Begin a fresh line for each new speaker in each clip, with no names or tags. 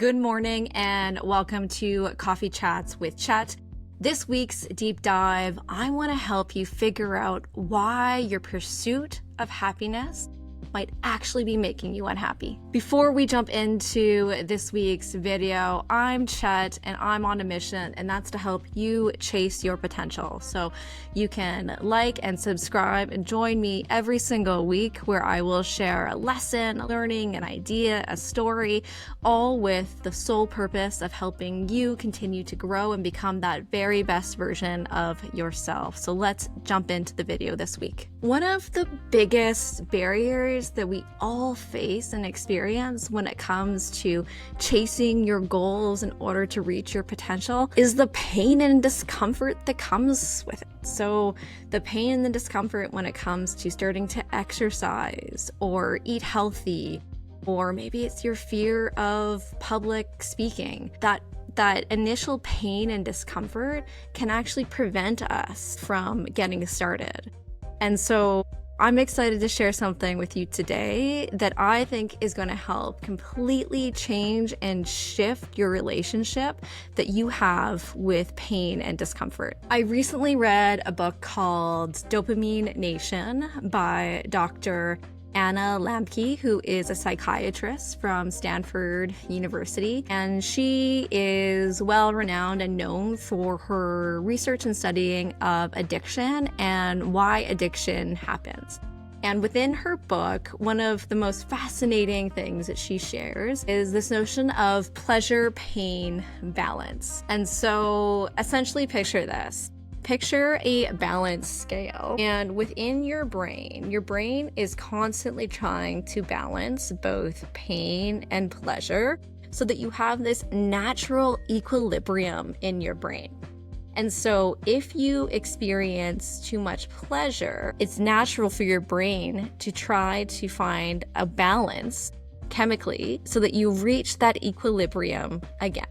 Good morning and welcome to Coffee Chats with Chett. This week's deep dive, I want to help you figure out why your pursuit of happiness might actually be making you unhappy. Before we jump into this week's video, I'm Chett and I'm on a mission, and that's to help you chase your potential. So you can like and subscribe and join me every single week where I will share a lesson, a learning, an idea, a story, all with the sole purpose of helping you continue to grow and become that very best version of yourself. So let's jump into the video this week. One of the biggest barriers that we all face and experience when it comes to chasing your goals in order to reach your potential is the pain and discomfort that comes with it. So the pain and the discomfort when it comes to starting to exercise or eat healthy, or maybe it's your fear of public speaking. That initial pain and discomfort can actually prevent us from getting started. And so I'm excited to share something with you today that I think is going to help completely change and shift your relationship that you have with pain and discomfort. I recently read a book called Dopamine Nation by Dr. Anna Lembke, who is a psychiatrist from Stanford University, and she is well renowned and known for her research and studying of addiction and why addiction happens. And within her book, one of the most fascinating things that she shares is this notion of pleasure-pain balance. And so essentially picture this. Picture a balance scale, and within your brain is constantly trying to balance both pain and pleasure so that you have this natural equilibrium in your brain. And so if you experience too much pleasure, it's natural for your brain to try to find a balance chemically so that you reach that equilibrium again.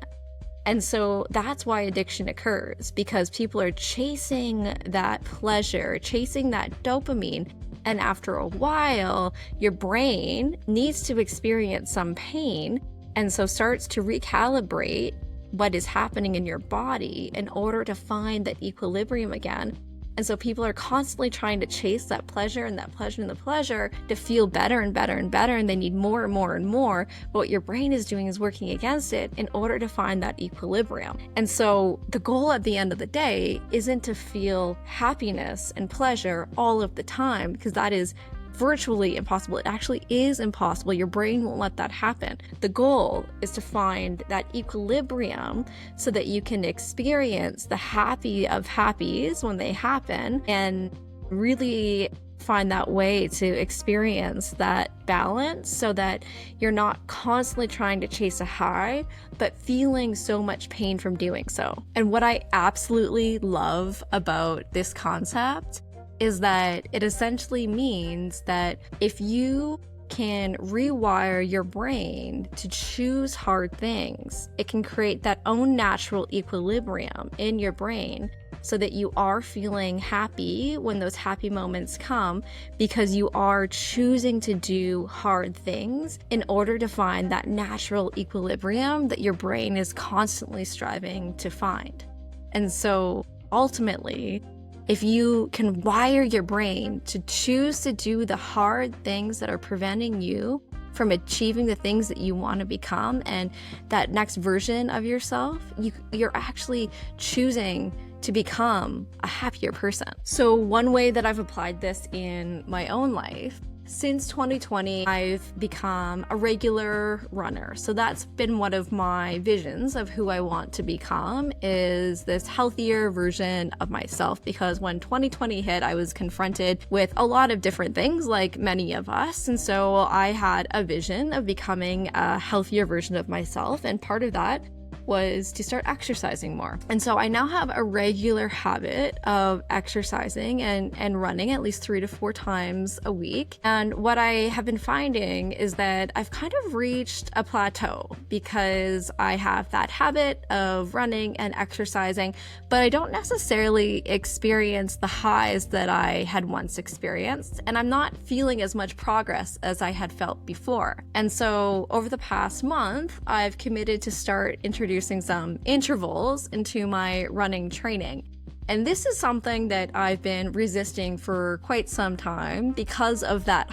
And so that's why addiction occurs, because people are chasing that pleasure, chasing that dopamine. And after a while, your brain needs to experience some pain, and so starts to recalibrate what is happening in your body in order to find that equilibrium again. And so people are constantly trying to chase that pleasure and that pleasure and the pleasure to feel better and better and better, and they need more and more and more. But what your brain is doing is working against it in order to find that equilibrium. And so the goal at the end of the day isn't to feel happiness and pleasure all of the time, because that is virtually impossible. It actually is impossible. Your brain won't let that happen. The goal is to find that equilibrium so that you can experience the happy of happies when they happen, and really find that way to experience that balance so that you're not constantly trying to chase a high, but feeling so much pain from doing so. And what I absolutely love about this concept is that it essentially means that if you can rewire your brain to choose hard things, it can create that own natural equilibrium in your brain so that you are feeling happy when those happy moments come, because you are choosing to do hard things in order to find that natural equilibrium that your brain is constantly striving to find. And so ultimately, if you can wire your brain to choose to do the hard things that are preventing you from achieving the things that you want to become and that next version of yourself, you're actually choosing to become a happier person. So one way that I've applied this in my own life, since 2020, I've become a regular runner. So that's been one of my visions of who I want to become, is this healthier version of myself. Because when 2020 hit, I was confronted with a lot of different things, like many of us. And so I had a vision of becoming a healthier version of myself. And part of that was to start exercising more. And so I now have a regular habit of exercising and running at least 3 to 4 times a week. And what I have been finding is that I've kind of reached a plateau because I have that habit of running and exercising, but I don't necessarily experience the highs that I had once experienced, and I'm not feeling as much progress as I had felt before. And so over the past month, I've committed to start introducing some intervals into my running training. And this is something that I've been resisting for quite some time because of that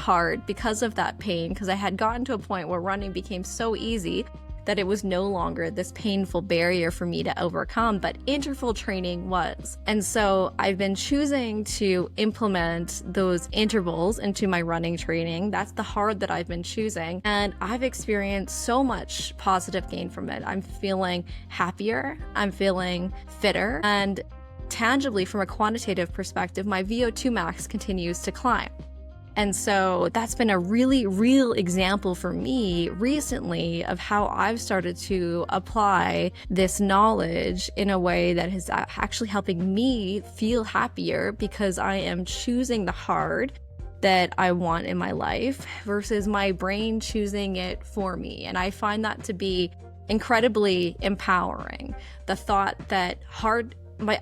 pain, because I had gotten to a point where running became so easy that it was no longer this painful barrier for me to overcome, but interval training was. And so I've been choosing to implement those intervals into my running training. That's the hard that I've been choosing. And I've experienced so much positive gain from it. I'm feeling happier, I'm feeling fitter, and tangibly from a quantitative perspective, my VO2 max continues to climb. And so that's been a really real example for me recently of how I've started to apply this knowledge in a way that is actually helping me feel happier because I am choosing the hard that I want in my life versus my brain choosing it for me. And I find that to be incredibly empowering. The thought that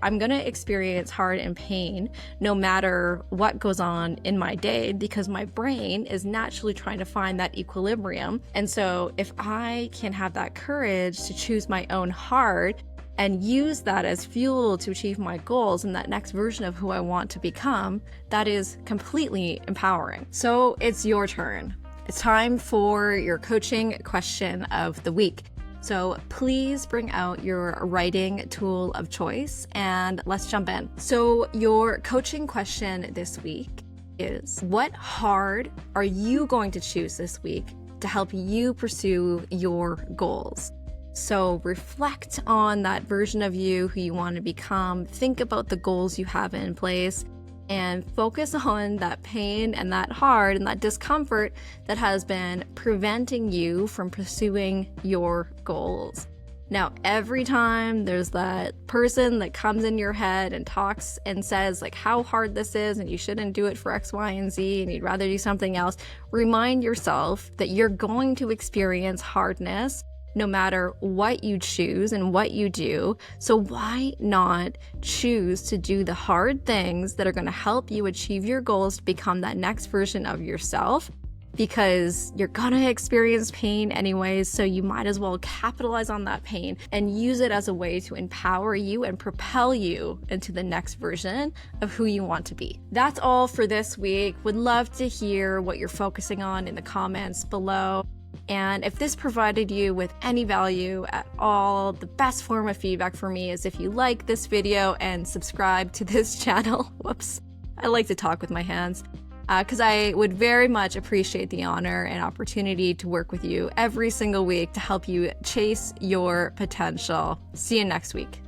I'm going to experience hard and pain no matter what goes on in my day because my brain is naturally trying to find that equilibrium. And so if I can have that courage to choose my own hard and use that as fuel to achieve my goals and that next version of who I want to become, that is completely empowering. So it's your turn. It's time for your coaching question of the week. So please bring out your writing tool of choice and let's jump in. So your coaching question this week is, what hard are you going to choose this week to help you pursue your goals? So reflect on that version of you who you want to become. Think about the goals you have in place and focus on that pain and that hard and that discomfort that has been preventing you from pursuing your goals. Now, every time there's that person that comes in your head and talks and says like how hard this is and you shouldn't do it for X, Y, and Z and you'd rather do something else, remind yourself that you're going to experience hardness no matter what you choose and what you do. So why not choose to do the hard things that are going to help you achieve your goals to become that next version of yourself? Because you're gonna experience pain anyways, so you might as well capitalize on that pain and use it as a way to empower you and propel you into the next version of who you want to be. That's all for this week. Would love to hear what you're focusing on in the comments below. And if this provided you with any value at all, the best form of feedback for me is if you like this video and subscribe to this channel. Whoops, I like to talk with my hands. Because I would very much appreciate the honor and opportunity to work with you every single week to help you chase your potential. See you next week.